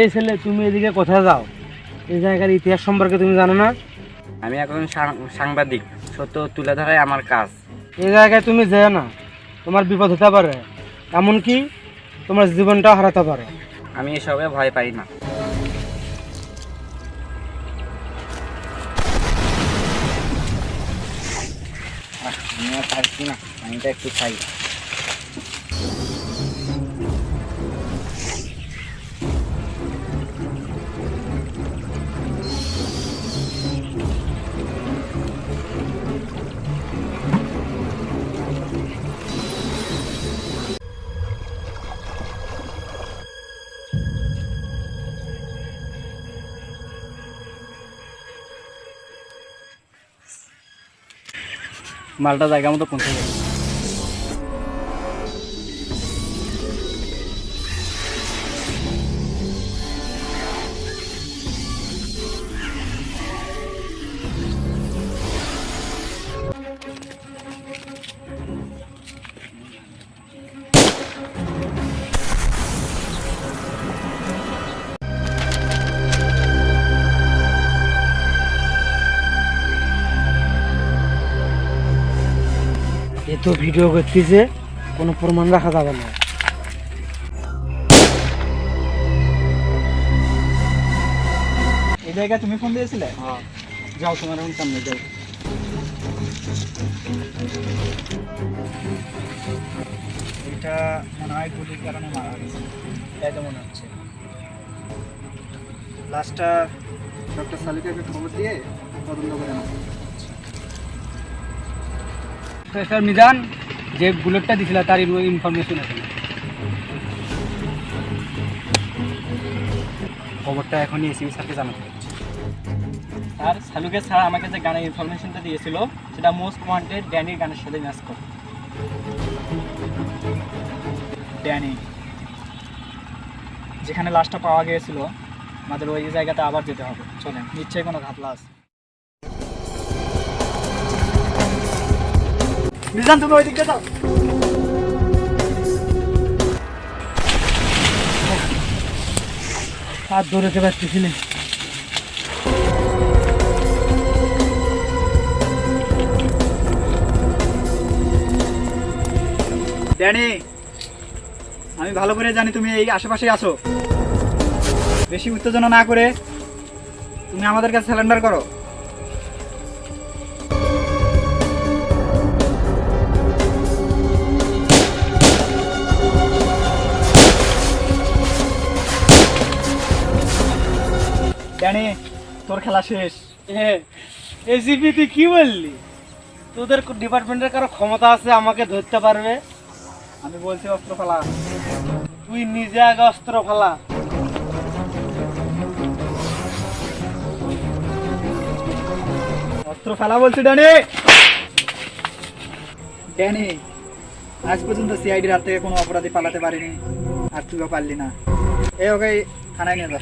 এই ছেলে, তুমি এদিকে কোথায় যাও? এই জায়গার ইতিহাস সম্পর্কে তুমি জানো না? আমি এখন সাংবাদিক, সত্য তুলে ধরাই আমার কাজ। এই জায়গায় তুমি যেও না, তোমার বিপদ হতে পারে, এমনকি তোমার জীবনটাও হারাতে পারে। আমি এসবে ভয় পাই না। আমি আর পারছি না, পানিটা একটু খাই। মালটা জায়গা মতো পৌঁছে যাবে। এ তো ভিডিও করতেছে, কোনো প্রমাণ রাখা যাবে না। এই জায়গায় তুমি ফোন দিয়েছিলে? হ্যাঁ। যাও, তোমার এখন সামনে যাও। এটা মনে হয় গুলির কারণে মারা গেছে, তাই তো মনে হচ্ছে। লাস্টটা ডক্টর সালিকাকে খবর দিয়ে তদন্ত করে আনা। স্যার মিজান, যে বুলেটটা দিছিল তার ইনফরমেশন আছে? খবরটা এখনই এসিবি স্যারকে জানাতে হচ্ছে। আর সালুকের স্যার আমাকে যে গানের ইনফরমেশনটা দিয়েছিল সেটা মোস্ট ওয়ান্টেড ড্যানির গানের সাথে ম্যাচ করে। ড্যানি যেখানে লাশটা পাওয়া গিয়েছিল, আমাদের ওই জায়গাতে আবার যেতে হবে। চলেন, নিশ্চয়ই কোনো ঘাপলা আছে। মিজান, তুমি ওই দিকটা যাও। আর দৌড়াতে পারতেছি না। ড্যানি, আমি ভালো করে জানি তুমি এই আশেপাশেই আছো। বেশি উত্তেজনা না করে তুমি আমাদের কাছে সারেন্ডার করো। ড্যানি, তোর খেলা শেষ। এসিপি তুই কি বললি? তোদের ডিপার্টমেন্টের কারো ক্ষমতা আছে আমাকে ধরতে পারবে? আমি বলছি অস্ত্র ফেলা। তুই নিজে আগে অস্ত্র ফেলা। অস্ত্র ফেলা বলছি ড্যানি। ড্যানি, আজ পর্যন্ত সিআইডির হাত থেকে কোনো অপরাধী পালাতে পারিনি, আর তুইও পারলি না। ওকে থানায় নিয়ে যা।